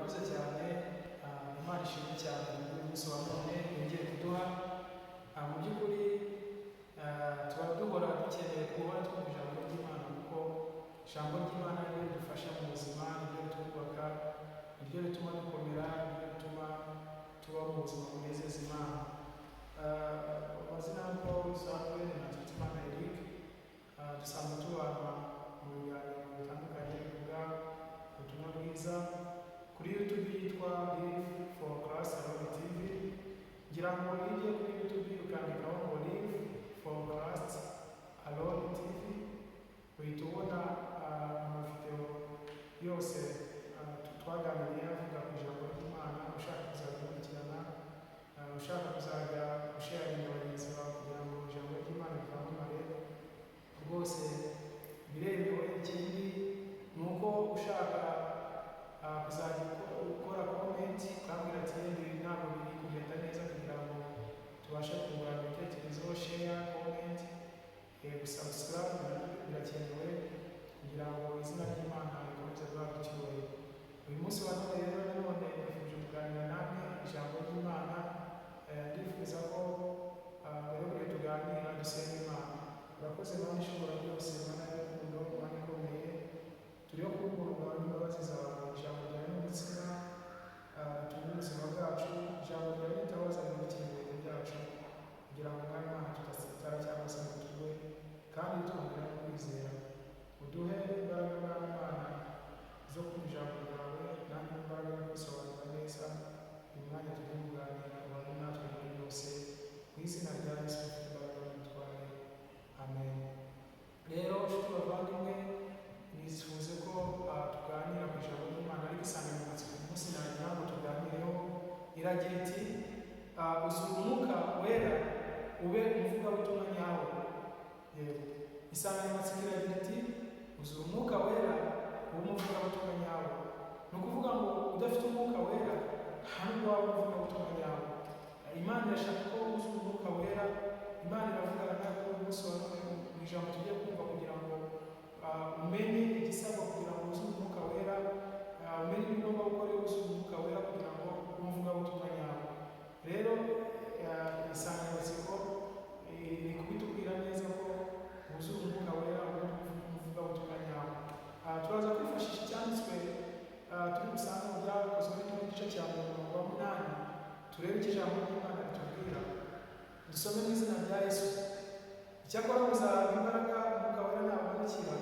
murakoze cyane Imana ishimwe cyane uyu munsi wa none yongeye kuduha mu by'ukuri tuba duhora dukeneye guhora twumva ijambo ry'Imana kuko ijambo ry'Imana ni ryo ridufasha mu buzima, ni ryo ritwubaka, ni ryo rituma dukomera, ni ryo rituma tubaho mu buzima bunezeza Imana. Amazina y'uko bisanzwe ni Ntakirutimana Eric, dusanzwe tubana mu biganiro bitandukanye bivuga ubutumwa bwiza kuri YouTube yitwa Live for Christ Alone TV. Ngira ngo ujye kuri YouTube ukandikaho ngo Live for Christ Alone TV, uhita ubona amavideo yose twaganiriye avuga ku ijambo ry'Imana. Ushaka kuzakurikirana, ushaka kuzajya usharinga bagenzi bawe kugira ngo ijambo ry'Imana rikwamamare rwose biremewe. Ikindi ni uko ushaka kuzajya ukora comment ukambwira ati ibi ntabwo biri kugenda neza, kugira ngo tubashe kungurana ibitekerezo, share, comment, subscribe birakenewe kugira ngo izina ry'Imana rikomeze guhabwa icyubahiro. Uyu munsi wa none rero nanone nifuje kuganira namwe ijambo ry'Imana. Ndifuza ko mbere tuganira dusenga Imana. Urakoze Mana ishobora byose, Mana y'urukundo, Mana ikomeye, turiho kugukorwa n'imbabazi zawe. Ijambo ryawe n'umutsima bituma ubuzima bwacu, ijambo ryawe n'itabaza n'ibikenewe byacu, kugira ngo Mwami Imana tudasitara cyangwa se ngo tugwe, kandi twongera kwizera. Uduhe imbaraga Mwami Imana zo kumva ijambo ryawe, kandi imbaraga yo kubisobanura neza uyu mwanya tugiye kuganira, ubane natwe muri byose, mu izina rya Yesu ufite imbaraga n'ubutware, amen. Rero nshuti bavandimwe, nifuze ko tuganira ku ijambo ry'Imana, ariko insanganyamatsiko uyu munsi nagira ngo tuganireho iragira iti uzura Umwuka Wera ube umuvugabutumwa nyawe. Insanganyamatsiko iragira iti uzura Umwuka Wera ube umuvugabutumwa nyawe. Ni ukuvuga ngo udafite Umwuka Wera nta nubwo waba umuvugabutumwa nyawe. Imana irashaka ko uzura Umwuka Wera. Imana iravugana nawe uyu munsi wa none mu ijambo tugiye kumva, kugira ngo umenye igisabwa kugira ngo uzure Umwuka Wera, umenye ibigomba gukora iyo uzura Umwuka Wera kugira ngo ube umuvugabutumwa nyawe. Rero insanganyamatsiko iri kubitubwira neza ko uzura Umwuka Wera ube umuvugabutumwa nyawe. Turaza kwifashisha icyanditswe turi gusanga mu byakozwe n'igice cya 8, turebe icyo ijambo ry'Imana ritubwira. Dusome mu izina rya Yesu. Icyakora muzahabwa imbaraga Umwuka Wera nabamanukira,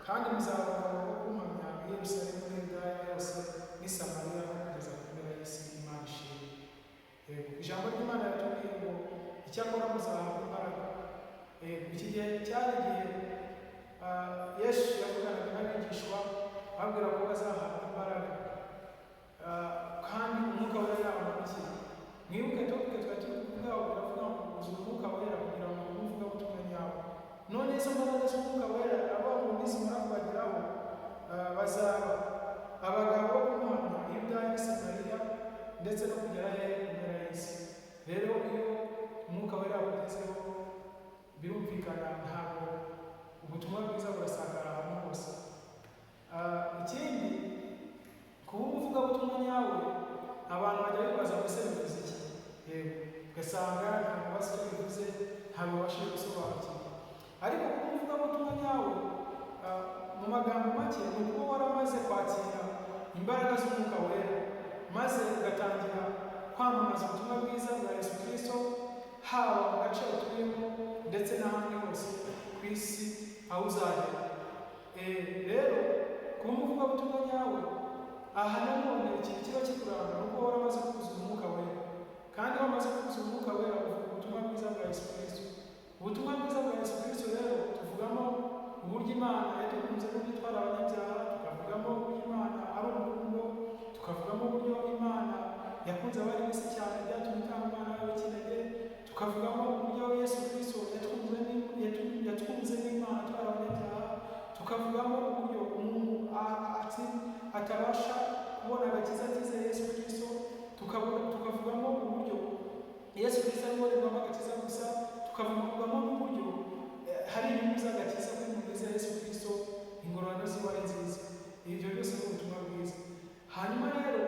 kandi muzaba abagabo bo kumpamya i Yerusalemu n'i Yudaya yose n'i Samariya no kugeza ku mpera y'isi. Imana ishimwe. Ijambo ry'Imana riratubwiye ngo icyakora muzahabwa imbaraga. Iki gihe cyari igihe Yesu yavuganaga n'abigishwa ababwira ko bazahabwa imbaraga, kandi Umwuka Wera nabamanukira. Mwibuke topike twari turi kuvuga, biravuga ngo uzura Umwuka Wera kugira ngo ube umuvugabutumwa nyawe. None izo mbaraga z'Umwuka Wera abantu nizimara kubageraho, bazaba abagabo bo kumuhamya i Yudaya n'i Samariya ndetse no kugera ku mpera y'isi. Rero iyo Umwuka Wera abugezeho, birumvikana ntabwo ubutumwa bwiza burasakara ahantu hose. Ikindi, kuba umuvugabutumwa nyawe, abantu bajya bibaza ngo ese bivuze iki? Ugasanga ntabwo bazi icyo bivuze, ntabwo babashije gusobanukirwa. Ariko kuba umuvugabutumwa nyawe, mu magambo make, ni ukuba waramaze kwakira imbaraga z'Umwuka Wera, maze ugatangira kwamamaza ubutumwa bwiza bwa Yesu Kristo, haba mu gace utuyemo ndetse n'ahandi hose ku isi aho uzagera. Rero kuba umuvugabutumwa nyawe, aha nanone ikintu kiba kikuranga ni uko waramaze kuzura Umwuka Wera, kandi wamaze kuzura Umwuka Wera uvuga ubutumwa bwiza bwa Yesu Kristo. Ubutumwa bwiza bwa Yesu Kristo rero tuvugamo uburyo Imana yadukunze n'uburyo twari abanyabyaha, tukavugamo uburyo Imana ari urukundo, tukavugamo uburyo Imana yakunze abari mu isi cyane byatumye itanga umwana wawe w'ikinege, tukavugamo uburyo Yesu Kristo yatwunze n'Imana twari abanyabyaha, tukavugamo uburyo umuntu atabasha kubona agakiza atizeye Yesu Kristo, tukavugamo uburyo Yesu Kristo ari we ugomba agakiza gusa, tukavugamo n'uburyo hari inyungu z'agakiza kuri umuntu wizeye Yesu Kristo, ingororano ziba ari nziza. Ibyo byose ni ubutumwa bwiza. Hanyuma rero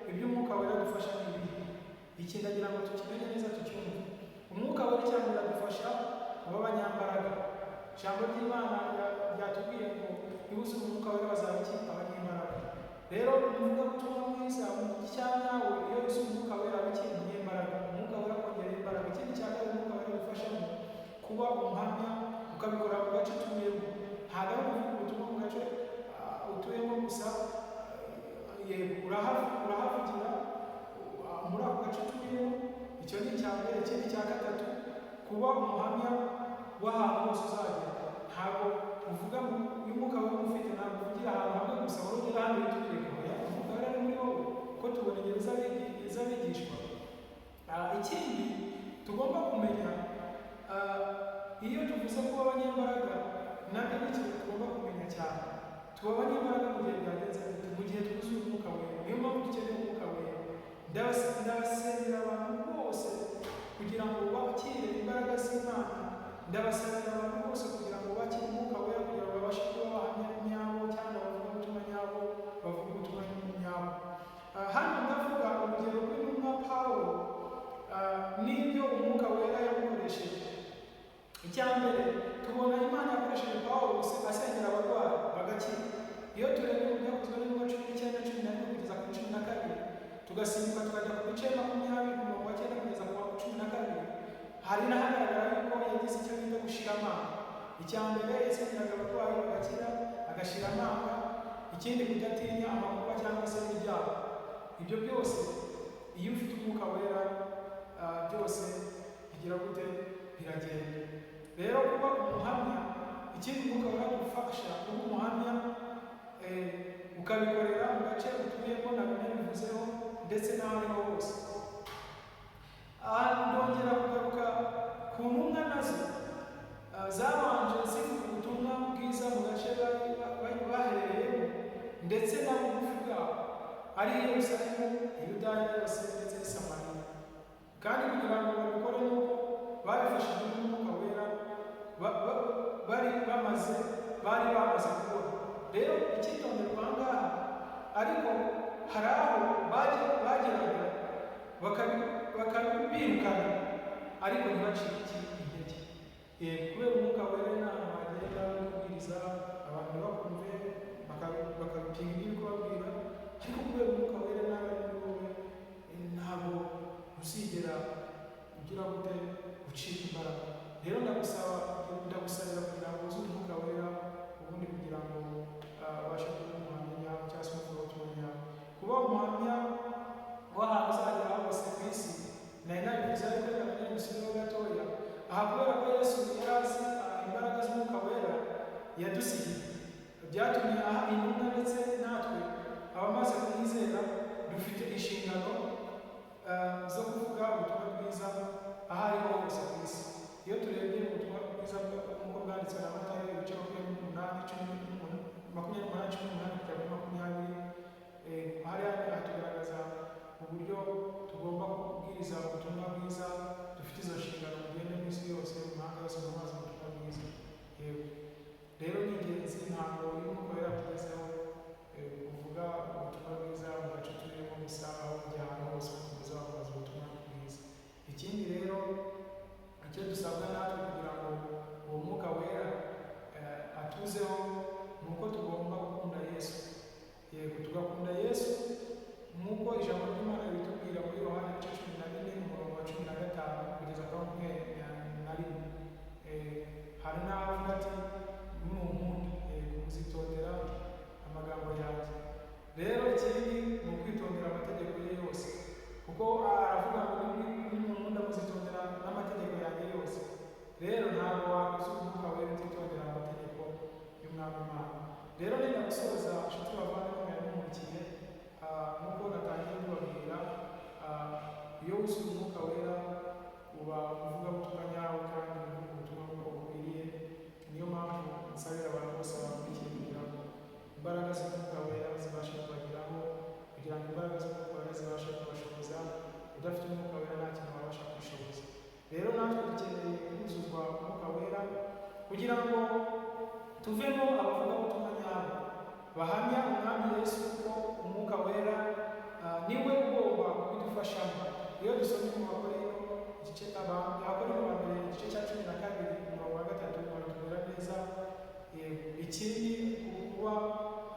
iby'umwuka wera dufasha n'ibihe iki ndagira ngo tukimenye neza tucyumve. Umwuka wera cyane uradufasha kuba abanyambaraga. Ijambo ry'Imana ryatubwiye ngo nibuze umwuka wera bazaba iki abanyembaraga. Rero uvuga ubutumwa bwiza mu cyanya we iyo uzi umwuka wera biki umunyembaraga. Umwuka wera kongera imbaraga. Ikindi cyane umwuka wera udufasha kuba umuhamya ukabikora mu gace utuyemo. Ntabwo ari ukuvuga ubutumwa mu gace utuyemo gusa, urahavugira muri ako gace utuyemo. Icyo ni icya mbere. Ikindi cya gatatu kuba umuhamya w'ahantu hose uzagera. Ntabwo uvuga ngo uyu mwuka wera ufite ntabwo uvugira ahantu hamwe gusa wari ugera hano witubireka. Umwuka wera ari muri wowe kuko tubona ingero z'abigishwa. Ikindi tugomba kumenya, iyo tuvuze kuba abanyembaraga nabyo ni ikintu tugomba kumenya cyane. Tuba abanyembaraga mu gihe byagenze mu gihe twuzuye umwuka wera. Niyo mpamvu dukeneye umwuka wera. Ndabasengera abantu bose kugira ngo bakire imbaraga z'Imana. Ndabasengera abantu bose kugira ngo bakire umwuka wera, kugira ngo babashe kuba abahamya nyabo cyangwa bavuga ubutumwa nyabo, bavuga ubutumwa nyabo. Hano ndavuga urugero rw'intumwa Pawulo n'ibyo umwuka wera yamukoresheje. Icya mbere tubona Imana yakoresheje Pawulo asengera abarwayi bagakira. Iyo turebye mu byakozwe n'intumwa 19:11 kugeza ku 12, tugasimbuka tukajya ku bice 20 ku murongo wa 9 kugeza ku 12, hari n'ahagaragara yuko yagize icyo bita gushira amanga. Icya mbere yasengeraga abarwayi bagakira, agashira amanga. Ikindi kudatinya amakuba cyangwa se ibyaha. Ibyo byose iyo ufite umwuka wera byose bigira gute biragenda. Rero kuba umuhamya, ikindi umwuka wera udufasha kuba umuhamya ukabikorera mu gace utuyemo na bimwe bivuzeho ndetse n'ahandi hose. Ndongera kugaruka ku ntumwa nazo zabanje zivuga ubutumwa bwiza mu gace baherereyemo ndetse na bugufi bwabo ari Yerusalemu, Yudaya yose ndetse n'i Samariya. Kandi kugira ngo babikore nuko babifashijwe n'umwuka wera bari bamaze kubona. Rero icyitonderwa aha ngaha, ariko hari aho bageraga bakabirukana ariko ntibacike intege. Kubera umwuka wera inama bagenda kubwiriza abantu bakumve bakabipinga ibyo kubabwira, ariko kubera umwuka wera nawe muri wowe ntabwo uzigera ugira gute ucika imbaraga. Rero ndagusabira kugira ngo uze umwuka wera ubundi kugira ngo ubashe kuba umuhamya cyangwa se umuvugabutumwa. Kuba umuhamya w'ahantu uzagera hose ku isi, nari nabivuze ariko reka nongere mbisubireho gatoya. Aha kubera ko Yesu yari azi imbaraga z'umwuka wera yadusigiye, byatumye aha intumwa ndetse natwe abamaze kumwizera dufite inshingano zo kuvuga ubutumwa bwiza aho ariho hose ku isi. Iyo turebye ubutumwa bwiza nk'uko bwanditswe na Matayo ibice 28:18-20, hariya hatugaragaza uburyo tugomba kubwiriza ubutumwa bwiza. Dufite izo nshingano mugende mu isi yose, mu mahanga yose mumaze ubutumwa bwiza. Rero ni ingenzi, ntabwo uyu mwuka wera tugezeho kuvuga ubutumwa bwiza mu gace turimo gusa, aho kujya ahantu hose kukomeza bamamaza ubutumwa bwiza. Ikindi rero icyo dusabwa natwe kugira ngo uwo mwuka wera atuzeho ni uko tugomba gukunda Yesu. Tugakunda Yesu nk'uko ijambo ry'Imana ritubwira muri Yohana 14:15 kugeza ku 21. Hari n'ahavuga ati numunkunda muzitondera amagambo yanjye. Rero ikindi ni ukwitondera amategeko ye yose, kuko aravuga ngo numunkunda muzitondera n'amategeko yanjye yose. Rero ntabwo wakoze umwuka wera utitondera amategeko y'Umwami Imana. Rero nenda gusoza inshuti bavandimwe n'umurikiye, nk'uko natangiye kubabwira, iyo wuzuye umwuka wera uba uvuga ubutumwa nyawe kandi uvuga ubutumwa bw'uko bukwiriye. Niyo mpamvu nsabira abantu bose bakurikiye kugira ngo imbaraga z'umwuka wera zibashe kubageraho, kugira ngo imbaraga z'umwuka wera zibashe kubashoboza. Udafite umwuka wera nta kintu wabasha kwishoboza. Rero natwe dukeneye kuzuzwa umwuka wera kugira ngo tuvemo abavugabutumwa nyabo bahamya Umwami Yesu, kuko umwuka wera niwe ugomba kubidufashamo. Iyo dusomye mu Bakorinto igice Abakorinto ba mbere igice cya 12 umurongo wa 3 baratubwira neza ikindi kuba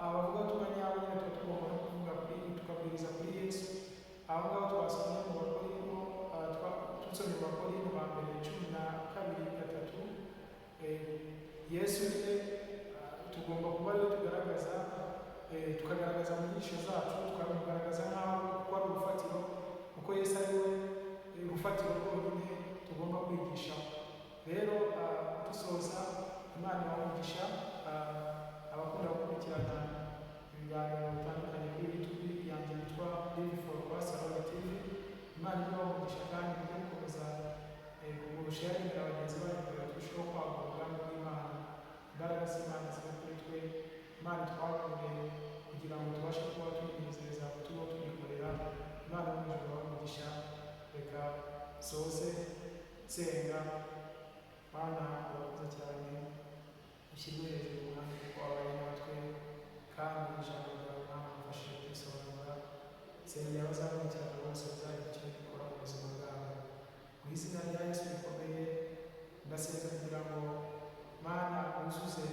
abavuga tumanyabo nyine tugomba no kuvuga tukabwiriza kuri Yesu. Aho ngaho twasomye mu Bakorinto tusomye mu Bakorinto ba mbere 12:3 Yesu nyine tugomba kuba rero tukagaragaza mu nyigisho zacu, tukagaragaza nk'aho ari urufatiro, kuko Yesu ari we urufatiro rwonyine tugomba kwigisha. Rero dusoza, Imana ibamugisha abakunda gukurikirana ibiganiro bitandukanye kuri YouTube yanjye yitwa Live for Christ Around TV. Imana ibamugisha kandi mujye gukomeza kugusharingira bagenzi banyu kugira ngo turusheho kwagura ubwami bw'Imana. Imbaraga z'Imana zibe kuri twe, Imana twagure kugira ngo tubashe kuba twinezeza tuba tuyikorera. Imana mu ijuru ibamugisha. Reka soze senga. Mana urakoze cyane, ushyirwe hejuru umwami kuko wabaye natwe kandi ijambo ryawe Mana ufashe kwisobanura. Sengera abazakurikirana bose bazagira icyo gikora mu buzima bwabo. Mu izina rya Yesu rikomeye ndasenga kugira ngo Mana wuzuze